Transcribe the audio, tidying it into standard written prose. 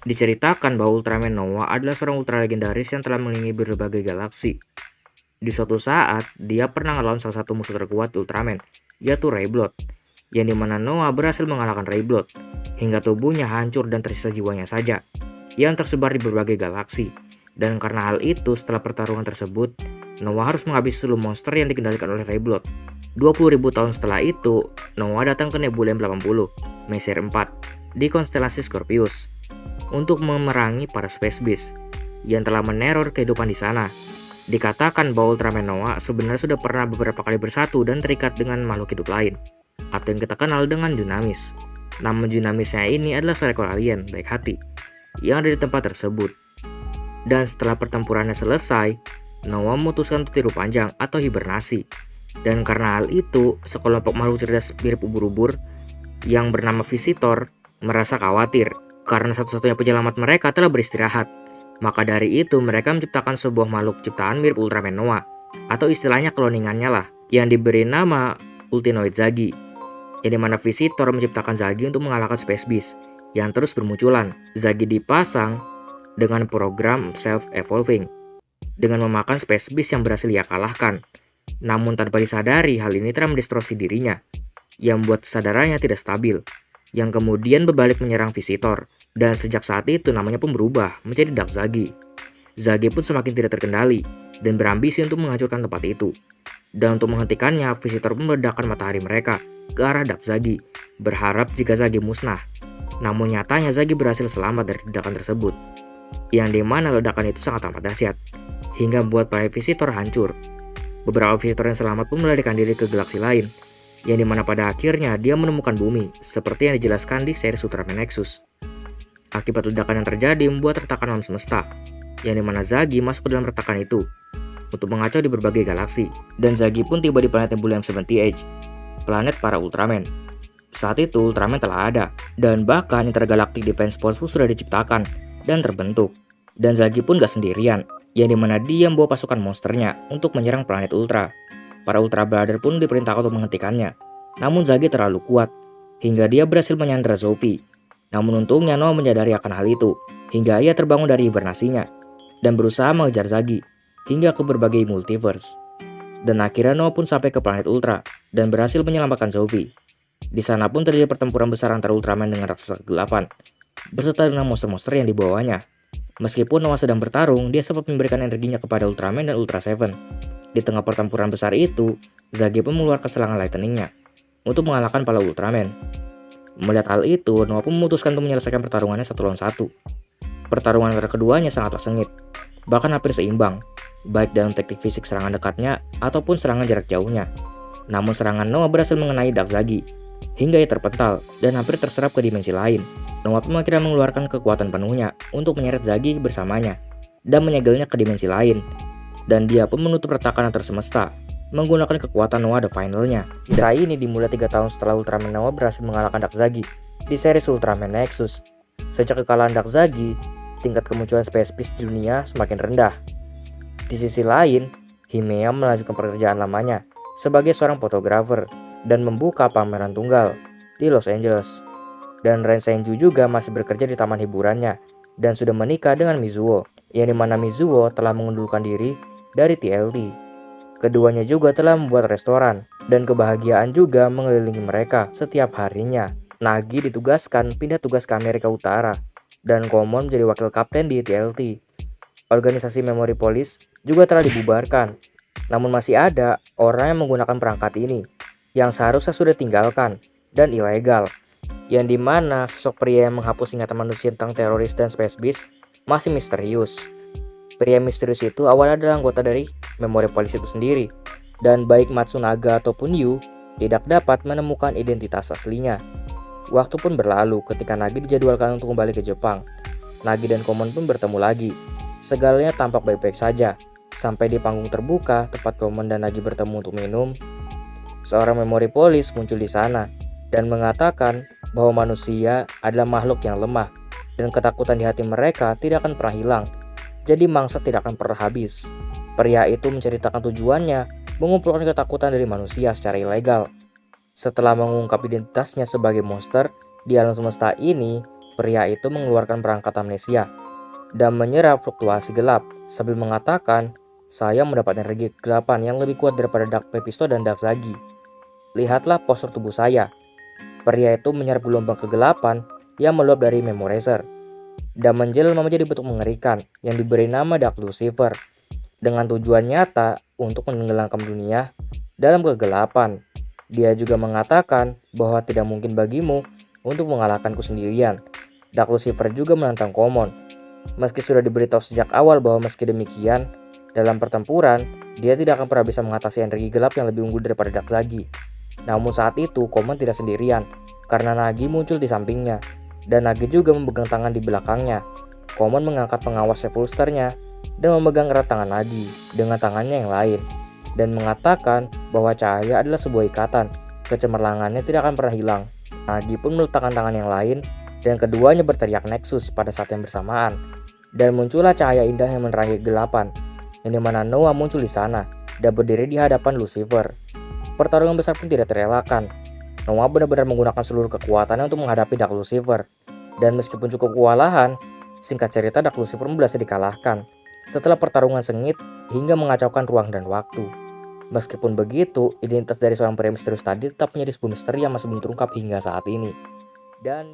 Diceritakan bahwa Ultraman Noah adalah seorang ultra legendaris yang telah mengelilingi berbagai galaksi. Di suatu saat, dia pernah melawan salah satu musuh terkuat Ultraman, yaitu Rayblood, yang dimana Noah berhasil mengalahkan Rayblood, hingga tubuhnya hancur dan tersisa jiwanya saja, yang tersebar di berbagai galaksi. Dan karena hal itu, setelah pertarungan tersebut, Noah harus menghabisi seluruh monster yang dikendalikan oleh Rayblood. 20.000 tahun setelah itu, Noah datang ke Nebula M80, Messier 4, di konstelasi Scorpius, untuk memerangi para Space Beast yang telah meneror kehidupan di sana. Dikatakan bahwa Ultraman Noah sebenarnya sudah pernah beberapa kali bersatu dan terikat dengan makhluk hidup lain, atau yang kita kenal dengan Dunamis. Nama Dunamisnya ini adalah seekor alien baik hati yang ada di tempat tersebut. Dan setelah pertempurannya selesai, Noah memutuskan untuk tidur panjang atau hibernasi. Dan karena hal itu, sekelompok makhluk cerdas mirip ubur-ubur yang bernama Visitor merasa khawatir karena satu-satunya penyelamat mereka telah beristirahat. Maka dari itu mereka menciptakan sebuah makhluk ciptaan mirip Ultraman Noah, atau istilahnya kloningannya lah, yang diberi nama Ultinoid Zagi, yang dimana Visitor menciptakan Zagi untuk mengalahkan Space Beast yang terus bermunculan. Zagi dipasang dengan program self-evolving dengan memakan Space Beast yang berhasil ia kalahkan. Namun tanpa disadari, hal ini telah mendistorsi dirinya, yang membuat kesadarannya tidak stabil, yang kemudian berbalik menyerang Visitor. Dan sejak saat itu namanya pun berubah menjadi Dark Zagi. Zagi pun semakin tidak terkendali dan berambisi untuk menghancurkan tempat itu. Dan untuk menghentikannya, Visitor pun meledakkan matahari mereka ke arah Dark Zagi, berharap jika Zagi musnah. Namun nyatanya Zagi berhasil selamat dari ledakan tersebut, yang dimana ledakan itu sangat amat dahsyat, hingga membuat para Visitor hancur. Beberapa Visitor yang selamat pun melarikan diri ke galaksi lain, yang dimana pada akhirnya dia menemukan bumi, seperti yang dijelaskan di seri Ultraman Nexus. Akibat ledakan yang terjadi membuat retakan alam semesta, yang dimana Zagi masuk ke dalam retakan itu untuk mengacau di berbagai galaksi. Dan Zagi pun tiba di planet Nebula M70H, planet para Ultraman. Saat itu Ultraman telah ada, dan bahkan Intergalactic Defense Force pun sudah diciptakan dan terbentuk. Dan Zagi pun gak sendirian, yang dimana dia membawa pasukan monsternya untuk menyerang planet Ultra. Para Ultra Brother pun diperintahkan untuk menghentikannya. Namun Zagi terlalu kuat, hingga dia berhasil menyandera Zoe. Namun untungnya Noah menyadari akan hal itu, hingga ia terbangun dari hibernasinya, dan berusaha mengejar Zagi, hingga ke berbagai multiverse. Dan akhirnya Noah pun sampai ke planet Ultra, dan berhasil menyelamatkan Zoe. Di sana pun terjadi pertempuran besar antara Ultraman dengan raksasa kegelapan, beserta dengan monster-monster yang dibawanya. Meskipun Noah sedang bertarung, dia sempat memberikan energinya kepada Ultraman dan Ultra Seven. Di tengah pertempuran besar itu, Zagi pun mengeluarkan serangan lightningnya untuk mengalahkan para Ultraman. Melihat hal itu, Noah pun memutuskan untuk menyelesaikan pertarungannya 1 lawan 1. Pertarungan antara keduanya sangatlah sengit, bahkan hampir seimbang, baik dalam teknik fisik serangan dekatnya ataupun serangan jarak jauhnya. Namun serangan Noah berhasil mengenai Dark Zagi, hingga ia terpental dan hampir terserap ke dimensi lain. Noah pun akhirnya mengeluarkan kekuatan penuhnya untuk menyeret Zagi bersamanya dan menyegelnya ke dimensi lain. Dan dia pun menutup retakan antar semesta menggunakan kekuatan Noah The Final-nya. Kisah ini dimulai 3 tahun setelah Ultraman Noah berhasil mengalahkan Dark Zagi di seri Ultraman Nexus. Sejak kekalahan Dark Zagi, tingkat kemunculan Space Beast di dunia semakin rendah. Di sisi lain, Himea melanjutkan pekerjaan lamanya sebagai seorang fotografer dan membuka pameran tunggal di Los Angeles. Dan Ren Senju juga masih bekerja di taman hiburannya dan sudah menikah dengan Mizuo, yang dimana Mizuo telah mengundurkan diri dari TLT. Keduanya juga telah membuat restoran, dan kebahagiaan juga mengelilingi mereka setiap harinya. Nagi ditugaskan pindah tugas ke Amerika Utara, dan Komon menjadi wakil kapten di TLT. Organisasi Memory Police juga telah dibubarkan, namun masih ada orang yang menggunakan perangkat ini, yang seharusnya sudah tinggalkan dan ilegal, yang dimana sosok pria yang menghapus ingatan manusia tentang teroris dan Space Beast masih misterius. Pria misterius itu awalnya adalah anggota dari Memory Police itu sendiri, dan baik Matsunaga ataupun Yu tidak dapat menemukan identitas aslinya. Waktu pun berlalu ketika Nagi dijadwalkan untuk kembali ke Jepang. Nagi dan Komon pun bertemu lagi. Segalanya tampak baik-baik saja, sampai di panggung terbuka tempat Komon dan Nagi bertemu untuk minum. Seorang Memory Police muncul di sana dan mengatakan bahwa manusia adalah makhluk yang lemah dan ketakutan di hati mereka tidak akan pernah hilang, jadi mangsa tidak akan pernah habis. Pria itu menceritakan tujuannya mengumpulkan ketakutan dari manusia secara ilegal. Setelah mengungkap identitasnya sebagai monster di alam semesta ini, pria itu mengeluarkan perangkat amnesia dan menyerap fluktuasi gelap sambil mengatakan, "Saya mendapat energi kegelapan yang lebih kuat daripada Dark Mephisto dan Dark Zagi. Lihatlah postur tubuh saya." Pria itu menyerap gelombang kegelapan yang meluap dari memorizer dan menjelma menjadi bentuk mengerikan yang diberi nama Dark Lucifer dengan tujuan nyata untuk menenggelamkan dunia dalam kegelapan. Dia juga mengatakan bahwa tidak mungkin bagimu untuk mengalahkanku sendirian. Dark Lucifer juga menantang Common. Meski sudah diberitahu sejak awal bahwa meski demikian, dalam pertempuran, dia tidak akan pernah bisa mengatasi energi gelap yang lebih unggul daripada Dark Zagi. Namun saat itu, Common tidak sendirian, karena Nagi muncul di sampingnya, dan Nagi juga memegang tangan di belakangnya. Common mengangkat pengawas sepulsternya dan memegang erat tangan Nagi dengan tangannya yang lain, dan mengatakan bahwa cahaya adalah sebuah ikatan, kecemerlangannya tidak akan pernah hilang. Nagi pun meletakkan tangan yang lain, dan keduanya berteriak Nexus pada saat yang bersamaan. Dan muncullah cahaya indah yang menerangi kegelapan, yang dimana Noah muncul di sana dan berdiri di hadapan Lucifer. Pertarungan besar pun tidak terelakkan. Noah benar-benar menggunakan seluruh kekuatannya untuk menghadapi Dark Lucifer. Dan meskipun cukup kewalahan, singkat cerita Dark Lucifer berhasil dikalahkan setelah pertarungan sengit hingga mengacaukan ruang dan waktu. Meskipun begitu, identitas dari seorang pria misterius tadi tetap menjadi sebuah misteri yang masih belum terungkap hingga saat ini. Dan